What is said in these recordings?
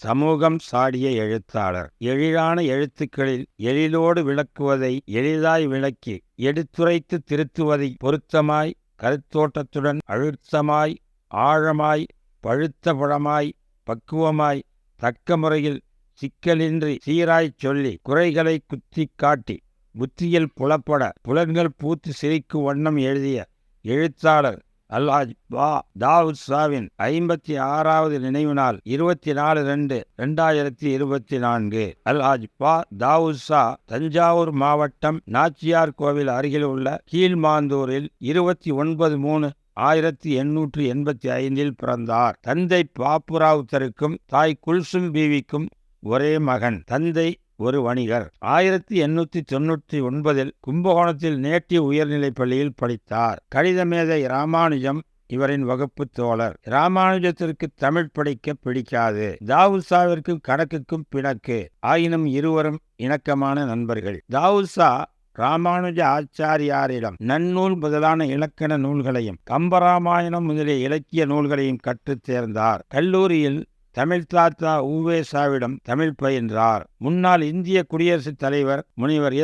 சமூகம் சாடிய எழுத்தாளர். எழிலான எழுத்துக்களில் எழிலோடு விளக்குவதை எளிதாய் விளக்கி எடுத்துரைத்து திருத்துவதை பொருத்தமாய் கருத்தோட்டத்துடன் அழுத்தமாய் ஆழமாய் பழுத்த பழமாய் பக்குவமாய் தக்க முறையில் சிக்கலின்றி சீராய்ச் சொல்லி குறைகளை குத்தி காட்டி புத்தியில் புலப்பட புலன்கள் பூத்து சிரிக்கும் வண்ணம் எழுதிய எழுத்தாளர் அல்ஹாஜ் பா தாவூத் ஷாவின் 56வது நினைவு நாள் 24/2/2024. அல்ஹாஜ் பா தாவூத் ஷா தஞ்சாவூர் மாவட்டம் நாச்சியார் கோவில் அருகில் உள்ள கீழ்மாந்தூரில் 29/3/1885 பிறந்தார். தந்தை பாப்புராவுத்தருக்கும் தாய் குல்சும் பீவிக்கும் ஒரே மகன். தந்தை ஒரு வணிகர். 1899 கும்பகோணத்தில் நேட்டிவ் உயர்நிலைப் பள்ளியில் படித்தார். கணித மேதை ராமானுஜம் இவரின் வகுப்பு தோழர். ராமானுஜத்திற்கு தமிழ் படிக்க பிடிக்காது. தாவூத் ஷாவிற்கும் கணக்குக்கும் பிணக்கு. ஆயினும் இருவரும் இணக்கமான நண்பர்கள். தாவூத் ஷா ராமானுஜ ஆச்சாரியாரிடம் நன்னூல் முதலான இலக்கண நூல்களையும் கம்பராமாயணம் முதலிய இலக்கிய நூல்களையும் கற்றுத் தேர்ந்தார். கல்லூரியில் தமிழ் தாத்தா உவேசாவிடம் தமிழ் பயின்றார். முன்னாள் இந்திய குடியரசுத் தலைவர் முனிவர்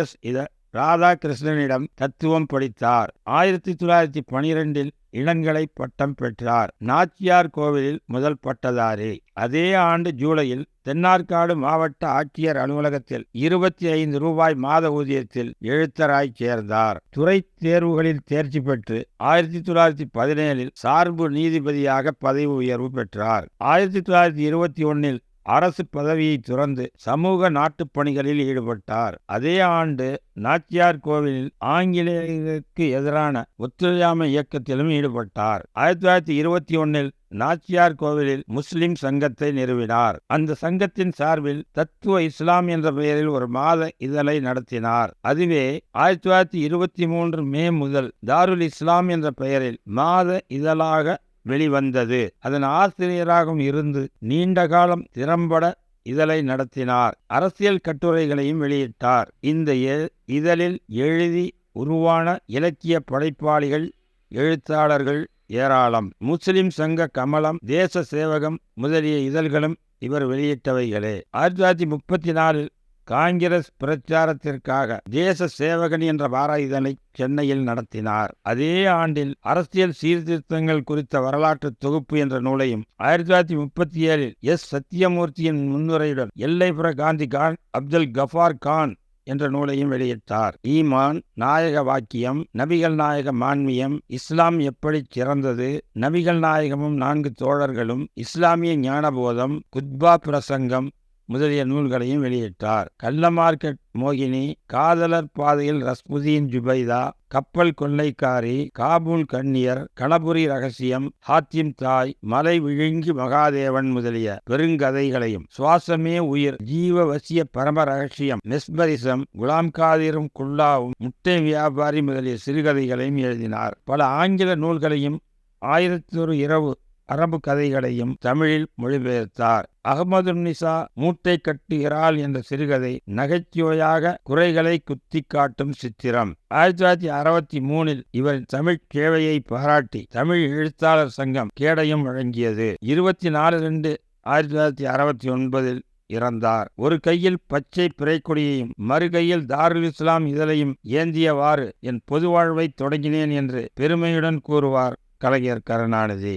ராதாகிருஷ்ணனிடம் தத்துவம் படித்தார். 1912 இளங்கலை பட்டம் பெற்றார். நாச்சியார் கோவிலில் முதல் பட்டதாரி. அதே ஆண்டு ஜூலையில் தென்னார்காடு மாவட்ட ஆட்சியர் அலுவலகத்தில் 25 ரூபாய் மாத ஊதியத்தில் எழுத்தராய் சேர்ந்தார். துறை தேர்வுகளில் தேர்ச்சி பெற்று 1917 சார்பு நீதிபதியாக பதவி உயர்வு பெற்றார். 1921 அரசு பதவியை துறந்து சமூக நாட்டுப் பணிகளில் ஈடுபட்டார். அதே ஆண்டு நாச்சியார் கோவிலில் ஆங்கிலேயருக்கு எதிரான ஒத்துழையாமை இயக்கத்திலும் ஈடுபட்டார். 1921 நாச்சியார் கோவிலில் முஸ்லிம் சங்கத்தை நிறுவினார். அந்த சங்கத்தின் சார்பில் தத்துவ இஸ்லாம் என்ற பெயரில் ஒரு மாத இதழை நடத்தினார். அதுவே 1923 மே முதல் தாருல் இஸ்லாம் என்ற பெயரில் மாத இதழாக வெளிவந்தது. அதன் ஆசிரியராகவும் இருந்து நீண்ட காலம் திறம்பட இதழை நடத்தினார். அரசியல் கட்டுரைகளையும் வெளியிட்டார். இந்த இதழில் எழுதி உருவான இலக்கிய படைப்பாளிகள் எழுத்தாளர்கள் ஏராளம். முஸ்லிம் சங்க கமலம், தேச சேவகம் முதலிய இதழ்களும் இவர் வெளியிட்டவைகளே. 1934 காங்கிரஸ் பிரச்சாரத்திற்காக தேச சேவகன் என்ற வார இதழை சென்னையில் நடத்தினார். அதே ஆண்டில் அரசியல் சீர்திருத்தங்கள் குறித்த வரலாற்று தொகுப்பு என்ற நூலையும் 1937 சத்தியமூர்த்தியின் முன்னுரையுடன் எல்லைப்புற காந்தி கான் அப்துல் கஃபார் கான் என்ற நூலையும் வெளியிட்டார். ஈமான், நாயக வாக்கியம், நபிகள் நாயக மான்மியம், இஸ்லாம் எப்படி சிறந்தது, நபிகள் நாயகமும் 4 தோழர்களும், இஸ்லாமிய ஞானபோதம், குத்பா பிரசங்கம் முதலிய நூல்களையும் வெளியிட்டார். கள்ள மார்க்கெட் மோகினி, காதலர் பாதையில் ரஸ்புதீன் ஜுபைதா, கப்பல் கொள்ளைக்காரி, காபூல் கண்ணியர், கணபுரி ரகசியம், ஹாத்திம் தாய், மலை விழுங்கி மகாதேவன் முதலிய பெருங்கதைகளையும், சுவாசமே உயிர், ஜீவ வசிய பரம ரகசியம், மெஸ்பரிசம், குலாம் காதிரும் குல்லாவும், முட்டை வியாபாரி முதலிய சிறுகதைகளையும் எழுதினார். பல ஆங்கில நூல்களையும் 1001 இரவு அரபு கதைகளையும் தமிழில் மொழிபெயர்த்தார். அகமதுன்னிசா மூட்டை கட்டு இறால் என்ற சிறுகதை நகைச்சுவையாக குறைகளை குத்தி காட்டும் சித்திரம். 1963 இவர் தமிழ் சேவையை பாராட்டி தமிழ் எழுத்தாளர் சங்கம் கேடயம் வழங்கியது. 24/2/1969 இறந்தார். ஒரு கையில் பச்சை பிறைக்கொடியையும் மறு கையில் தாருல் இஸ்லாம் இதழையும் ஏந்தியவாறு என் பொது வாழ்வை தொடங்கினேன் என்று பெருமையுடன் கூறுவார் கலைஞர் கருணாநிதி.